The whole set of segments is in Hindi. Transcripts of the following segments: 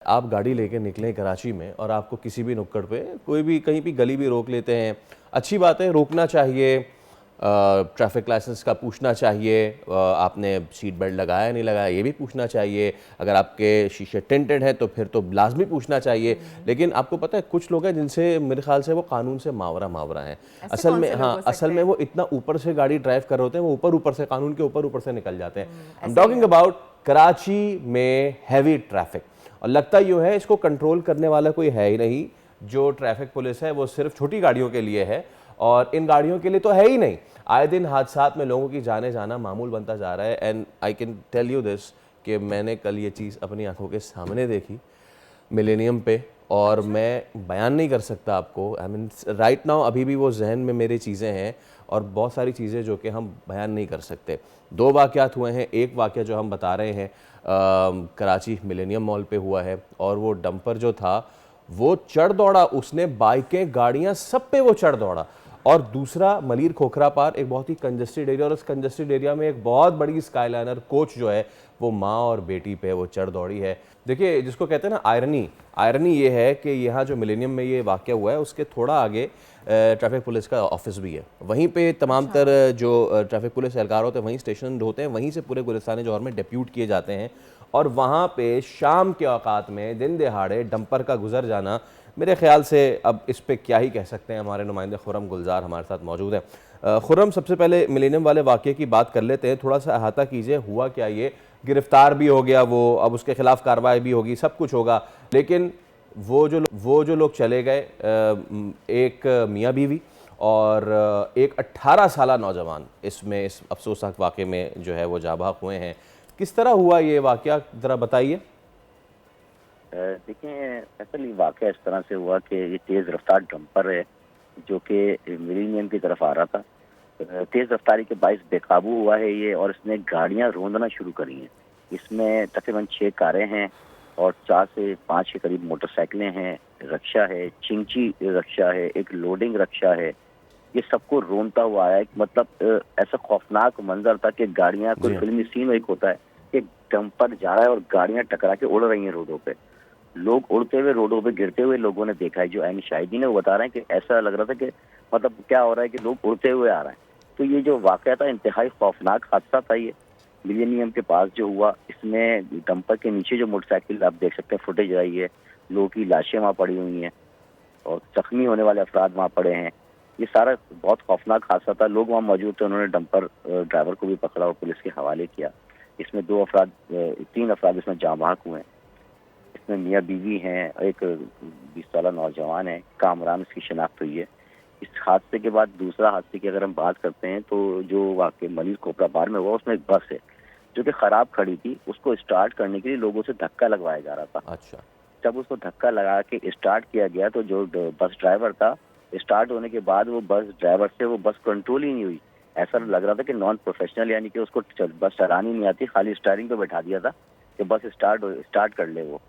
आप गाड़ी लेके निकलें कराची में और आपको किसी भी नुक्कड़ पे कोई भी कहीं भी गली भी रोक लेते हैं, अच्छी बात है, रोकना चाहिए। ट्रैफिक लाइसेंस का पूछना चाहिए, आपने सीट बेल्ट लगाया नहीं लगाया ये भी पूछना चाहिए। अगर आपके शीशे टिंटेड हैं तो फिर तो लाजमी पूछना चाहिए। लेकिन आपको पता है कुछ लोग हैं जिनसे मेरे ख्याल से वो कानून से मावरा मावरा हैं। ऐसे असल कौन में से लोग हाँ, हो असल सकते में हैं? वो इतना ऊपर से गाड़ी ड्राइव कर रहे होते हैं, वो ऊपर से कानून के ऊपर से निकल जाते हैं। आई एम ऐसे ही टॉकिंग है। अबाउट कराची में हैवी ट्रैफिक। और लगता यूँ है इसको कंट्रोल करने वाला कोई है ही नहीं। जो ट्रैफिक पुलिस है वो सिर्फ छोटी गाड़ियों के लिए है और इन गाड़ियों के लिए तो है ही नहीं। आए दिन हादसात में लोगों की जाने जाना मामूल बनता जा रहा है। And I can tell you this कि मैंने कल ये चीज़ अपनी आंखों के सामने देखी मिलेनियम पे, और अच्छा। मैं बयान नहीं कर सकता आपको। आई मीन राइट नाउ अभी भी वो जहन में मेरी चीज़ें हैं और बहुत सारी चीज़ें जो कि हम बयान नहीं कर सकते। दो वाक़यात हुए हैं। एक वाक़या जो हम बता रहे हैं कराची मिलेनियम मॉल पे हुआ है, और वो डंपर जो था वो चढ़ दौड़ा, उसने बाइकें गाड़ियां सब पे वो चढ़ दौड़ा। और दूसरा मलीर खोखरा पार, एक बहुत ही कंजस्टेड एरिया, और उस कंजस्टेड एरिया में एक बहुत बड़ी स्काईलाइनर कोच जो है वो माँ और बेटी पे वो चढ़ दौड़ी है। देखिए जिसको कहते हैं ना आयरनी, आयरनी ये है कि यहाँ जो मिलेनियम में ये वाक़या हुआ है उसके थोड़ा आगे ट्रैफिक पुलिस का ऑफिस भी है। वहीं पे तमाम अच्छा। तर जो ट्रैफिक पुलिस एहलकार होते हैं वहीं स्टेशन होते हैं, वहीं से पूरे गुलिस्तान जौहर में डिप्यूट किए जाते हैं। और वहाँ पे शाम के औकात में दिन दहाड़े डंपर का गुजर जाना, मेरे ख्याल से अब इस पे क्या ही कह सकते हैं। हमारे नुमाइंदे खुर्रम गुलजार हमारे साथ मौजूद हैं। खुर्रम, सबसे पहले मिलेनियम वाले वाक़े की बात कर लेते हैं, थोड़ा सा अहाता कीजिए, हुआ क्या ये? गिरफ्तार भी हो गया वो, अब उसके खिलाफ कार्रवाई भी होगी, सब कुछ होगा, लेकिन वो जो लोग चले गए, एक मियाँ बीवी और एक 18 साला नौजवान, इसमें इस अफसोसनाक वाक़े में जो है वो जाबाक हुए हैं। किस तरह हुआ ये वाक़या, ज़रा बताइए। देखिए, असल ये वाक़या इस तरह से हुआ कि ये तेज़ रफ्तार डंपर है जो कि मिलेनियम की तरफ आ रहा था। तेज़ रफ्तारी के बाइस बेकाबू हुआ है ये, और इसने गाड़ियाँ रौंदना शुरू करी हैं। इसमें तकरीबन 6 कारें हैं और 4 से 5 के करीब मोटरसाइकिलें हैं, रक्षा है, चिंची रक्षा है, एक लोडिंग रक्षा है। ये सबको रौंदता हुआ आया है। मतलब ऐसा खौफनाक मंज़र था कि गाड़ियाँ, कोई जी हाँ। फ़िल्मी सीन एक होता है कि डंपर जा रहा है और गाड़ियाँ टकरा के उड़ रही हैं रोडों पे। लोग उड़ते हुए, रोडों पे गिरते हुए लोगों ने देखा है। जो ऐन शाहिदीन है वो बता रहे हैं कि ऐसा लग रहा था कि मतलब क्या हो रहा है कि लोग उड़ते हुए आ रहे हैं। तो ये जो वाक़या था, इंतहाई खौफनाक हादसा था ये, मिलेनियम के पास जो हुआ। इसमें डंपर के नीचे जो मोटरसाइकिल, आप देख सकते हैं, फुटेज आई है, लोगों की लाशें वहाँ पड़ी हुई हैं और ज़ख्मी होने वाले अफ़राद वहाँ पड़े हैं। ये सारा बहुत खौफनाक हादसा था। लोग वहाँ मौजूद थे, उन्होंने डंपर ड्राइवर को भी पकड़ा और पुलिस के हवाले किया। इसमें 3 अफ़राद इसमें जाँ बहक हुए हैं। इसमें मियाँ बीवी हैं, एक 20 साला नौजवान है, कामरान इसकी शिनाख्त हुई है। इस हादसे के बाद दूसरा हादसे की अगर हम बात करते हैं तो जो वाक़या मलीर कोपरा बार में हुआ, उसमें एक बस है जो कि ख़राब खड़ी थी। उसको स्टार्ट करने के लिए लोगों से धक्का लगवाया जा रहा था। अच्छा। जब उसको धक्का लगा के स्टार्ट किया गया तो जो बस ड्राइवर था, स्टार्ट होने के बाद वो बस ड्राइवर से वो बस कंट्रोल ही नहीं हुई। ऐसा लग रहा था कि नॉन प्रोफेशनल, यानी कि उसको बस चलानी नहीं आती, खाली स्टीयरिंग पे बैठा दिया था कि बस स्टार्ट कर ले वो,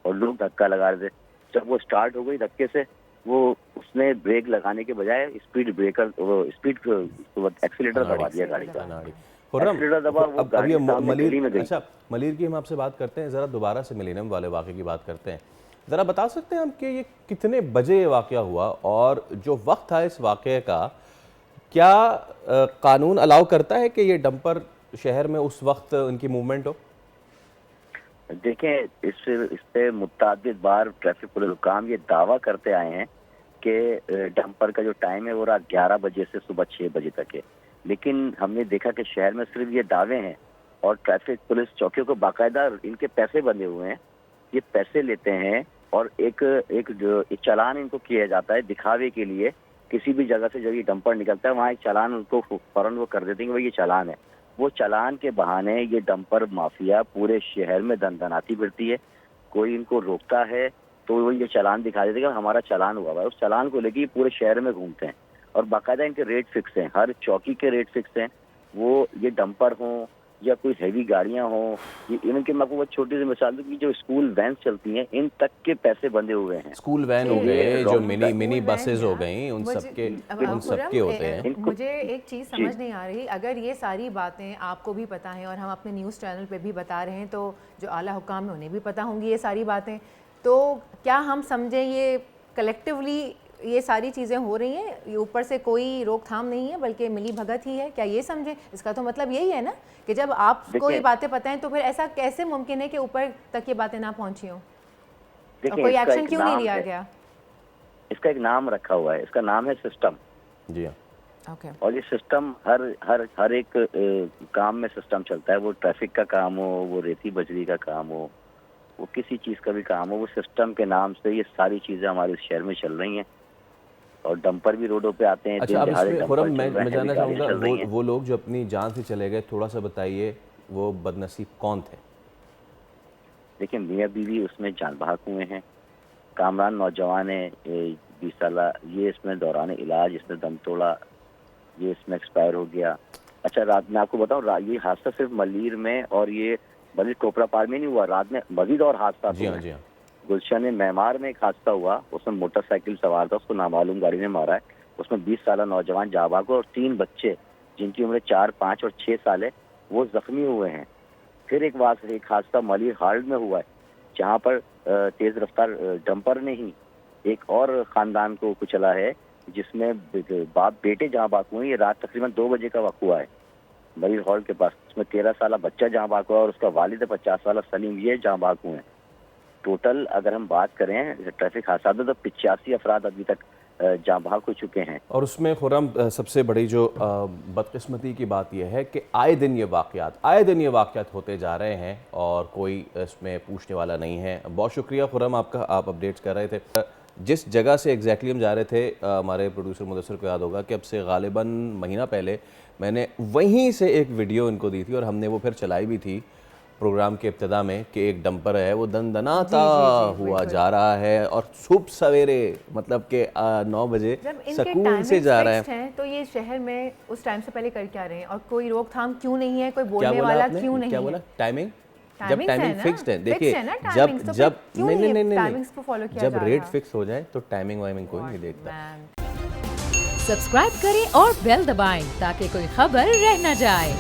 और लोग धक्का लगा रहे थे। जब वो स्टार्ट हो गई धक्के से, वो उसने ब्रेक लगाने के बजाय स्पीड ब्रेकर, वो स्पीड एक्सीलेटर दबा अनाड़ी, दिया गाड़ी एक्सीलेटर का। दबा अनाड़ी। दिया। खुर्रम, एक्सीलेटर दबा, वो अब ये गाड़ी सामने मलिर, गली में गई। अच्छा, मलिर की हम आपसे बात करते हैं, ज़रा दोबारा से मिलेनियम वाले वाक़े की बात करते हैं। ज़रा बता सकते हैं हम कि ये कितने बजे ये वाक़या हुआ, और जो वक्त था इस वाक़े का, क्या कानून अलाउ करता है कि ये डंपर शहर में उस वक्त उनकी मूवमेंट हो? देखें, इस पे मुत्तादिद बार ट्रैफिक पुलिस हुकाम ये दावा करते आए हैं कि डंपर का जो टाइम है वो रात 11 बजे से सुबह 6 बजे तक है। लेकिन हमने देखा कि शहर में सिर्फ ये दावे हैं, और ट्रैफिक पुलिस चौकियों को बाकायदा इनके पैसे बंधे हुए हैं। ये पैसे लेते हैं और एक चालान इनको किया जाता है दिखावे के लिए। किसी भी जगह से जब ये डंपर निकलता है, वहाँ एक चालान उनको फौरन वो कर देते हैं कि भाई ये चालान है। वो चालान के बहाने ये डंपर माफिया पूरे शहर में दनदनाती फिरती है। कोई इनको रोकता है तो वो ये चालान दिखा देते हैं कि हमारा चालान हुआ है। उस चालान को लेके ये पूरे शहर में घूमते हैं, और बाकायदा इनके रेट फिक्स हैं, हर चौकी के रेट फिक्स हैं। वो ये डंपर हों या कोई हैवी गाड़ियां हों, ये इवन कि मैं आपको बहुत छोटी सी मिसाल दूं कि जो स्कूल वैन चलती हैं इन तक के पैसे बंधे हुए हैं। स्कूल वैन हो ये गए, जो wrong मिनी है। मिनी स्कूल वैन बसेस हो या गई, उन मुझे सबके अब उन खुरम, सबके होते हैं। इनको मुझे एक चीज़ जी समझ नहीं आ रही, अगर ये सारी बातें आपको भी पता हैं और हम अपने न्यूज़ चैनल पे भी बता रहे हैं, तो जो आला हुकाम है उन्हें भी पता होंगी ये सारी बातें, तो क्या हम समझें ये कलेक्टिवली ये सारी चीज़ें हो रही हैं, ये ऊपर से कोई रोकथाम नहीं है बल्कि मिली भगत ही है, क्या ये समझें? इसका तो मतलब यही है ना कि जब आपको ये देखिए बातें पता हैं तो फिर ऐसा कैसे मुमकिन है कि ऊपर तक ये बातें ना पहुंची हों और देखिए कोई इसका एक्शन एक क्यों नहीं नाम लिया है, गया? इसका एक नाम रखा हुआ है, इसका नाम है सिस्टम। जी हाँ। ओके, और ये सिस्टम हर एक काम में सिस्टम चलता है, वो ट्रैफिक का काम हो, वो रेती बजरी का काम हो, वो किसी चीज़ का भी काम हो, वो सिस्टम के नाम से ये सारी चीज़ें हमारे इस शहर में चल रही हैं। और डंपर भी रोडों पे आते हैं, अच्छा, दिन अब दहाड़े इसमें डंपर खुरम चल रहे मैं हैं, जानना हैवी गाड़ियां चाहूँगा, चल रही हैं। वो लोग जो अपनी जान से चले गए, थोड़ा सा बताइए वो बदनसीब कौन थे? देखिए मियाँ बीवी उसमें जान बहक हुए हैं। कामरान नौजवान है 20 साल, ये इसमें दौरान इलाज इसने दम तोड़ा, ये इसमें एक्सपायर हो गया। अच्छा रात में आपको बताऊं, ये हादसा सिर्फ मलीर में और ये मलीर कोपरा पार में नहीं हुआ, रात में मजीद और हादसा जी हुआ हाँ, है। जी हाँ। गुलशन मेमार में एक हादसा हुआ, उसमें मोटरसाइकिल सवार था, उसको नामालूम गाड़ी ने मारा है। उसमें 20 साल नौजवान जाबाज हुआ और 3 बच्चे जिनकी उम्र 4, 5 और 6 साल है, वो जख्मी हुए हैं। फिर एक हादसा मलिर हाल्ड में हुआ है, जहाँ पर तेज रफ्तार डंपर ने ही एक और खानदान को कुचला है, जिसमें बाप बेटे जहाँ बाक हुए। ये रात तकरीबन 2 बजे का वाक़ा है मलिर हॉल के पास। उसमें 13 साल बच्चा जहाँ बाक हुआ और उसका वालिद 50 साल सलीम, ये जहाँ बाक हुए हैं। टोटल अगर हम बात करें ट्रैफिक हादसा तो 85 अफराद अभी तक जहाँ बहक हो चुके हैं। और उसमें खुरम सबसे बड़ी जो बदकिस्मती की बात यह है कि आए दिन ये वाक़यात होते जा रहे हैं और कोई इसमें पूछने वाला नहीं है। बहुत शुक्रिया खुरम आपका, आप अपडेट्स कर रहे थे। जिस जगह से एग्जैक्टली हम जा रहे थे, हमारे प्रोड्यूसर मुदस्सिर को याद होगा कि अब से गालिबन महीना पहले मैंने वहीं से एक वीडियो इनको दी थी और हमने वो फिर चलाई भी थी प्रोग्राम के इब्तिदा में कि एक डंपर है वो दनदनाता हुआ जा रहा है और सुबह सवेरे मतलब कि 9 बजे जब इनके सुकून से जा रहा है तो ये शहर में उस टाइम से पहले कर क्या रहे हैं और कोई रोकथाम क्यों नहीं है, कोई क्या बोलने बोला वाला आपने? क्यों नहीं क्या है? बोला? टाइमिंग? जब टाइमिंग्स है टाइमिंग ना? फिक्स्ड है, फिक्स देखिए है ना जब टाइमिंग्स, तो जब फिर क्यों नहीं ये टाइमिंग्स को फॉलो किया जब जा रेट रहा? फिक्स हो जाए तो टाइमिंग वाइमिंग कोई नहीं देखता। सब्सक्राइब करें और बेल दबाएं ताकि कोई खबर रह न जाए।